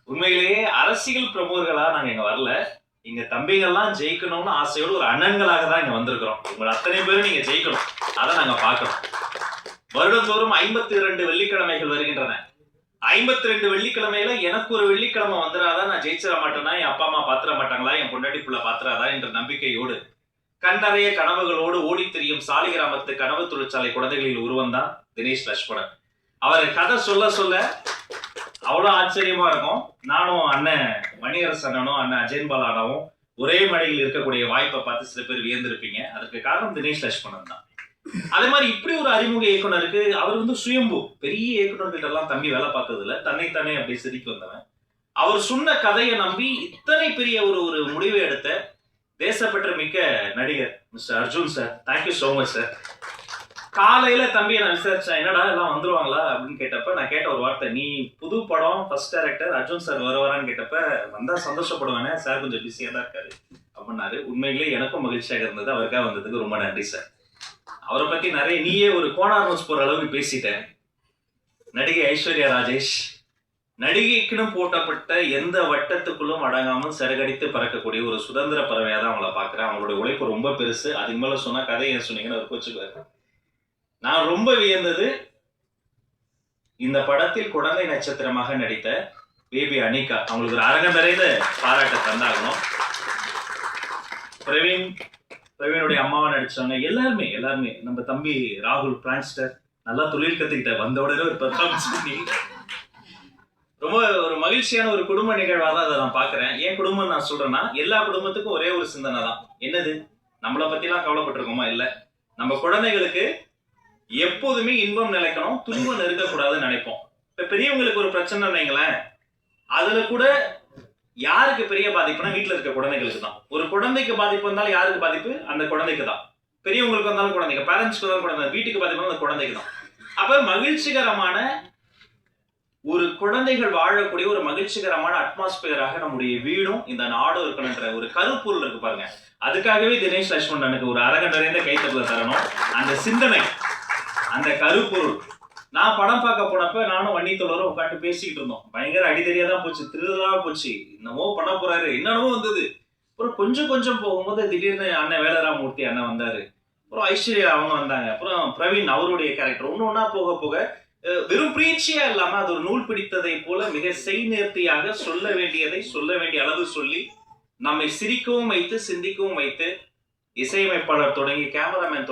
உண்மையிலேயே அரசியல் பிரமுகர்களா நாங்க இங்க வரல. எங்க தம்பிகள்லாம் ஜெயிக்கணும்னு ஆசையோடு ஒரு அண்ணன்களாக தான் இங்க வந்திருக்கிறோம். உங்களை அத்தனை பேரும் நீங்க ஜெயிக்கணும். அதை நாங்க பார்க்கிறோம். வருடந்தோறும் 52 வெள்ளிக்கிழமைகள் வருகின்றன. 52 வெள்ளிக்கிழமையில எனக்கு ஒரு வெள்ளிக்கிழமை வந்துடாதான் நான் ஜெயிச்சிட மாட்டேன்னா, என் அப்பா அம்மா பாத்திர மாட்டாங்களா, என் பொண்டாட்டி புள்ள பாத்திராதா என்ற நம்பிக்கையோடு கண்டறைய கனவுகளோடு ஓடி திரியும் சாலிகிராமத்து கனவு தொழிற்சாலை குழந்தைகளில் உருவம் தான் தினேஷ் லட்சுமணன். அவர் கதை சொல்ல சொல்ல அவ்வளவு ஆச்சரியமா இருக்கும். நானும் அண்ணன் மணியரசு அண்ணனும் அண்ணன் அஜயன்பால் அண்ணாவும் ஒரே மழையில் இருக்கக்கூடிய வாய்ப்பை பார்த்து சில பேர் வியந்திருப்பீங்க. அதுக்கு காரணம் தினேஷ் லட்சுமணன் தான். அதே மாதிரி இப்படி ஒரு அறிமுக இயக்குனருக்கு அவர் சுயம்பு, பெரிய இயக்குனர்கிட்ட எல்லாம் தம்பி வேலை பார்த்தது இல்ல, தன்னைத்தானே அப்படி செதுக்கி வந்தவன். அவர் சொன்ன கதையை நம்பி இத்தனை பெரிய ஒரு முடிவை எடுத்த தேசப்பற்ற மிக்க நடிகர் mister Arjun sir. Thank you so much sir. காலையில தம்பியை நான் விசாரிச்சேன், என்னடா எல்லாம் வந்துருவாங்களா அப்படின்னு கேட்டப்ப நான் கேட்ட ஒரு வார்த்தை, நீ புது படம் ஃபர்ஸ்ட் டைரக்டர் அர்ஜுன் சார் வருவாரான்னு கேட்டப்ப, வந்தா சந்தோஷப்படுவேனே சார், கொஞ்சம் பிஸியா தான் இருக்காரு அப்படின்னாரு. உண்மையிலேயே எனக்கும் மகிழ்ச்சியாக இருந்தது. அவருக்காக வந்ததுக்கு ரொம்ப நன்றி சார். அவரை பத்தி நிறைய நீயே ஒரு கோனார் நோஸ் போற அளவுக்கு பேசிட்டேன். நடிகை ஐஸ்வர்யா ராஜேஷ் நடிகைக்குன்னு போட்டப்பட்ட எந்த வட்டத்துக்குள்ளும் அடங்காமல் சிறகடித்து பறக்கக்கூடிய ஒரு சுதந்திர பறவையா தான் அவங்கள பாக்குறேன். அவங்களுடைய உழைப்பு ரொம்ப பெருசு. அதுக்கு மேல சொன்னா கதையை சொன்னீங்கன்னு அவர் கோச்சுக்குவாரு. நான் ரொம்ப வியந்தது, இந்த படத்தில் குழந்தை நட்சத்திரமாக நடித்த பேபி அனிகா. அவங்களுக்கு ஒரு அரங்கம் நிறைந்த பாராட்ட தந்தாகணும். பிரவீனுடைய அம்மாவா நடிச்சவங்க எல்லாருமே நம்ம தம்பி ராகுல் பிரான்ஸ்டர் நல்லா தொழில் கத்துக்கிட்ட வந்த உடனே ஒரு பெர்ஃபார்மன்ஸ் பண்ணி ரொம்ப ஒரு மகிழ்ச்சியான ஒரு குடும்ப நிகழ்வாக தான் அதை நான் பாக்குறேன். ஏன் குடும்பம் நான் சொல்றேன்னா, எல்லா குடும்பத்துக்கும் ஒரே ஒரு சிந்தனை தான். என்னது, நம்மளை பத்தி எல்லாம் கவலைப்பட்டிருக்கோமா? இல்ல, நம்ம குழந்தைகளுக்கு எப்போதுமே இன்பம் நிலைக்கணும், துன்பம் நெருக்கக்கூடாதுன்னு நினைப்போம். இப்ப பெரியவங்களுக்கு ஒரு பிரச்சனை வைங்களேன், அதுல கூட யாருக்கு பெரிய பாதிப்புனா வீட்டுல இருக்க குழந்தைகளுக்கு தான். ஒரு குழந்தைக்கு பாதிப்பு வந்தாலும் யாருக்கு பாதிப்பு? அந்த குழந்தைக்கு தான். பெரியவங்களுக்கு வந்தாலும் குழந்தைங்க, பேரண்ட்ஸ்க்கு வந்தாலும் குழந்தை, வீட்டுக்கு பாதிப்பு அந்த குழந்தைக்கு தான். அப்ப மகிழ்ச்சிகரமான ஒரு குழந்தைகள் வாழக்கூடிய ஒரு மகிழ்ச்சிகரமான அட்மாஸ்பியராக நம்முடைய வீடும் இந்த நாடும் இருக்கணுன்ற ஒரு கருப்பொருள் இருக்கு பாருங்க. அதுக்காகவே தினேஷ் லட்சுமணனுக்கு ஒரு அரங்கம் நிறைந்த கைத்தட்டல தரணும். அந்த சிந்தனை, அந்த கருப்பொருள். நான் படம் பார்க்க போனப்ப நானும் வன்னித்தோழரும் உட்காந்து பேசிக்கிட்டு இருந்தோம். பயங்கர அடிதடியா தான் போச்சு, திருதலா போச்சு. என்னமோ பண்ண போறாரு, என்னென்னமோ வந்தது. அப்புறம் கொஞ்சம் போகும்போது திடீர்னு அண்ணன் வேலராமூர்த்தி அண்ணன் வந்தாரு. அப்புறம் ஐஸ்வர்யா அவங்க வந்தாங்க. அப்புறம் பிரவீன் அவருடைய கேரக்டர் ஒண்ணு போக வெறும் பிரீச்சியா இல்லாம அது ஒரு நூல் பிடித்ததை போல மிக செய்நேர்த்தியாக சொல்ல வேண்டியதை சொல்ல வேண்டிய அளவு சொல்லி நம்மை சிரிக்கவும் வைத்து சிந்திக்கவும் வைத்து இசையமைப்பாளர் தொடங்கி கேமராமேன்